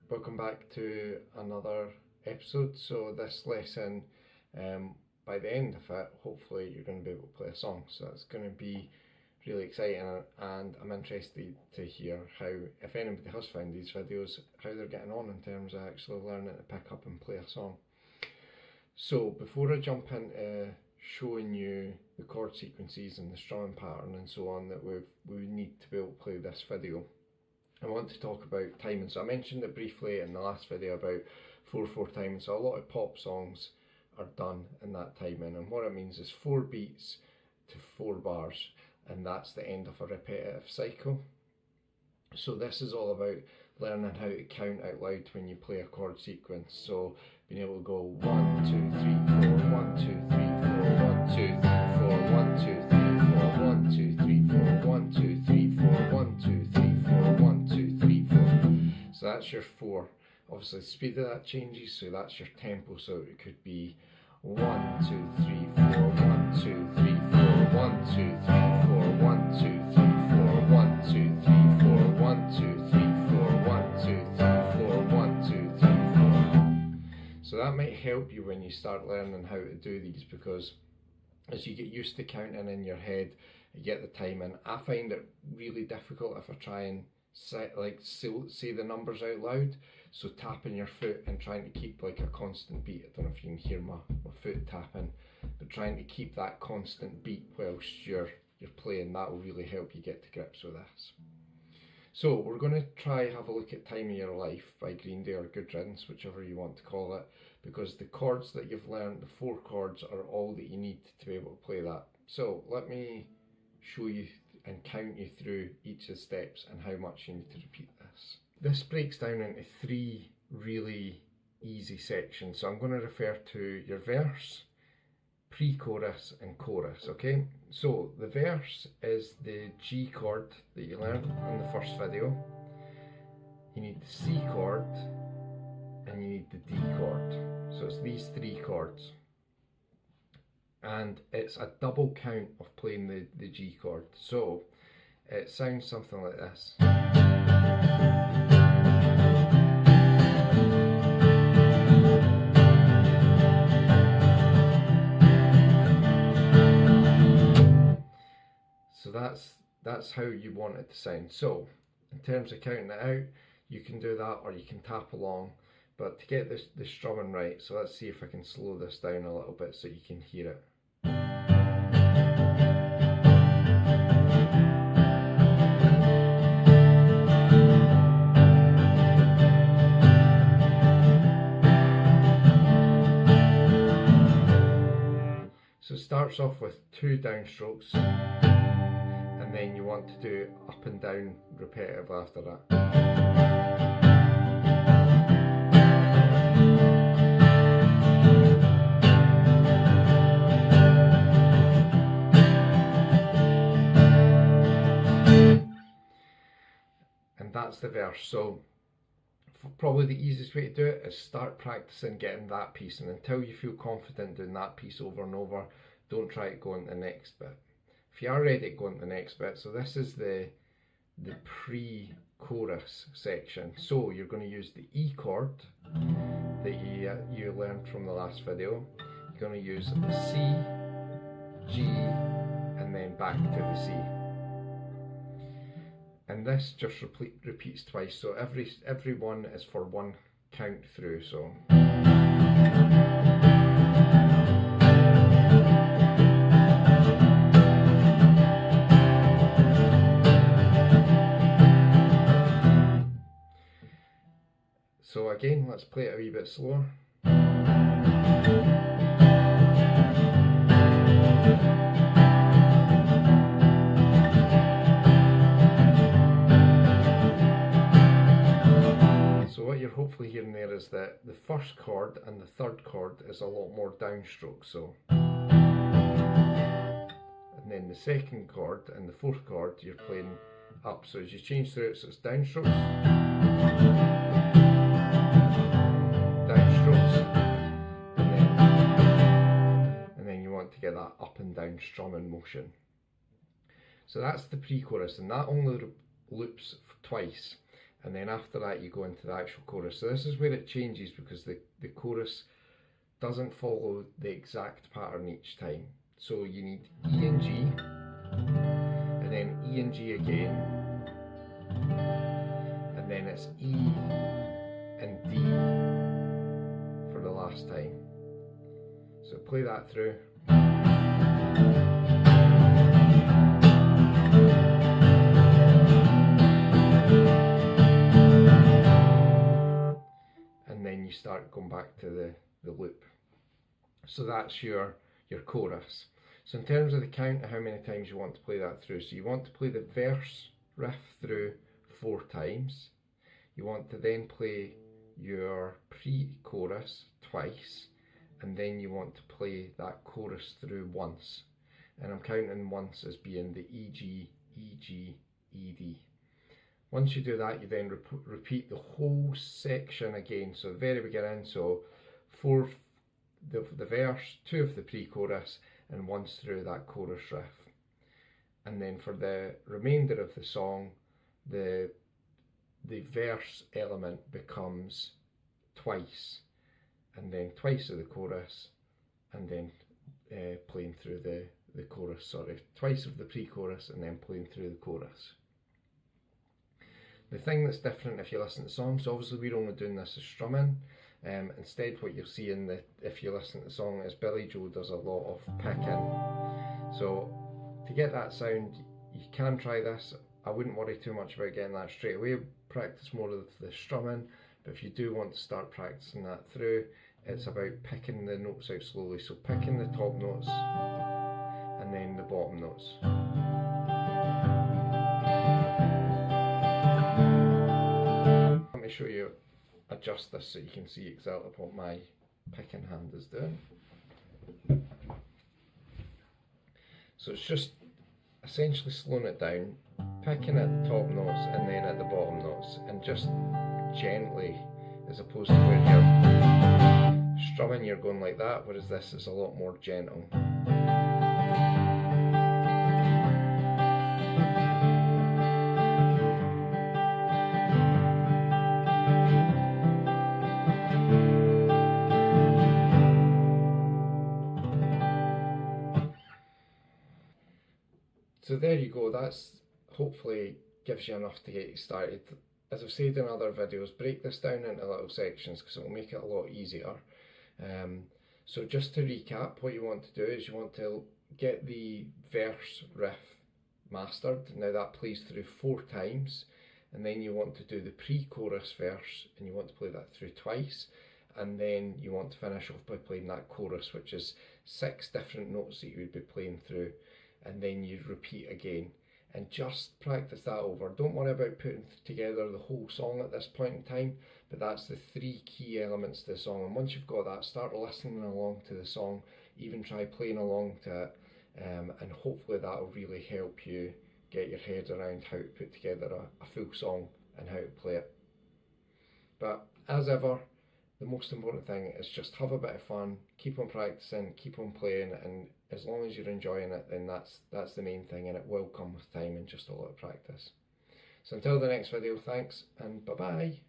Welcome back to another episode. So this lesson, by the end of it, hopefully you're going to be able to play a song. So that's going to be really exciting, and I'm interested to hear how, if anybody has found these videos, how they're getting on in terms of actually learning to pick up and play a song. So before I jump into showing you the chord sequences and the strumming pattern and so on that we need to be able to play this video, I want to talk about timing. So I mentioned it briefly in the last video about 4/4 timing. So a lot of pop songs are done in that timing, and what it means is 4 beats to 4 bars, and that's the end of a repetitive cycle. So this is all about learning how to count out loud when you play a chord sequence. So being able to go 1, 2, 3, 4, 1, 2, 3, 4, 1, 2, 3, 4, 1, 2, 3, 4, 1, 2, 3, 4, 1, 2, 3, 4, 1, 2, 3, 4, 1, 2, 3, 4. So that's your 4. Obviously the speed of that changes, so that's your tempo. So it could be 1, 2, 3, 4, 1, 2, 3, 4, 1, 2, 3, 4, 1, 2, 3, 4, 1, 2, 3, 4, 1, 2, 3, 4, 1, 2, 3, 4, 1, 2, 3, 4. So that might help you when you start learning how to do these, because as you get used to counting in your head, you get the timing. I find it really difficult if I try and say the numbers out loud. So tapping your foot and trying to keep like a constant beat. I don't know if you can hear my foot tapping, but trying to keep that constant beat whilst you're playing, that will really help you get to grips with this. So we're going to try have a look at Time of Your Life by Green Day, or Good Riddance, whichever you want to call it, because the chords that you've learned, the 4 chords, are all that you need to be able to play that. So let me show you and count you through each of the steps and how much you need to repeat this. This breaks down into 3 really easy sections. So I'm going to refer to your verse, pre-chorus and chorus, okay? So the verse is the G chord that you learned in the first video. You need the C chord and you need the D chord. So it's these 3 chords. And it's a double count of playing the G chord. So it sounds something like this. So that's how you want it to sound. So in terms of counting it out, you can do that or you can tap along. But to get the strumming right, so let's see if I can slow this down a little bit so you can hear it. So it starts off with 2 downstrokes, and then you want to do up and down repetitive after that. And that's the verse. So probably the easiest way to do it is start practicing getting that piece, and until you feel confident doing that piece over and over, don't try to go into the next bit. If you are ready to go into the next bit, so this is the pre-chorus section. So you're going to use the E chord that you learned from the last video. You're going to use the C, G, and then back to the C. And this just repeats twice, so every one is for 1 count through. So so again, let's play it a wee bit slower. So what you're hopefully hearing there is that the first chord and the third chord is a lot more downstroke. So, and then the second chord and the fourth chord you're playing up. So as you change through it, so it's downstrokes, downstrokes, and then you want to get that up and down strumming motion. So that's the pre-chorus, and that only loops twice. and then after that you go into the actual chorus. So this is where it changes, because the chorus doesn't follow the exact pattern each time. So you need E and G, and then E and G again, and then it's E and D for the last time. So play that through. And then you start going back to the loop. So that's your chorus. So in terms of the count of how many times you want to play that through, so you want to play the verse riff through 4 times. You want to then play your pre-chorus twice, and then you want to play that chorus through once. And I'm counting once as being the E, G, E, G, E, D. Once you do that, you then repeat the whole section again. So the very beginning, so 4 the verse, 2 of the pre-chorus, and once through that chorus riff. And then for the remainder of the song, the verse element becomes twice, and then twice of the chorus, and then playing through the chorus, sorry, twice of the pre-chorus and then playing through the chorus. The thing that's different if you listen to the song, so obviously we're only doing this as strumming. Instead, what you'll see if you listen to the song is Billy Joel does a lot of picking. So to get that sound, you can try this. I wouldn't worry too much about getting that straight away. Practice more of the strumming, but if you do want to start practicing that through, it's about picking the notes out slowly. So picking the top notes and then the bottom notes. Let me show you, adjust this so you can see exactly what my picking hand is doing. So it's just essentially slowing it down, picking at the top notes and then at the bottom notes, and just gently, as opposed to when you're strumming you're going like that, whereas this is a lot more gentle. So there you go, that's hopefully gives you enough to get you started. As I've said in other videos, break this down into little sections because it will make it a lot easier. So just to recap, what you want to do is you want to get the verse riff mastered. Now that plays through 4 times, and then you want to do the pre-chorus verse and you want to play that through twice, and then you want to finish off by playing that chorus, which is 6 different notes that you would be playing through, and then you repeat again. And just practice that over. Don't worry about putting together the whole song at this point in time, but that's the 3 key elements to the song. And once you've got that, start listening along to the song, even try playing along to it, and hopefully that will really help you get your head around how to put together a full song and how to play it. But as ever, the most important thing is just have a bit of fun, keep on practicing, keep on playing, and as long as you're enjoying it, then that's the main thing, and it will come with time and just a lot of practice. So until the next video, thanks and bye bye.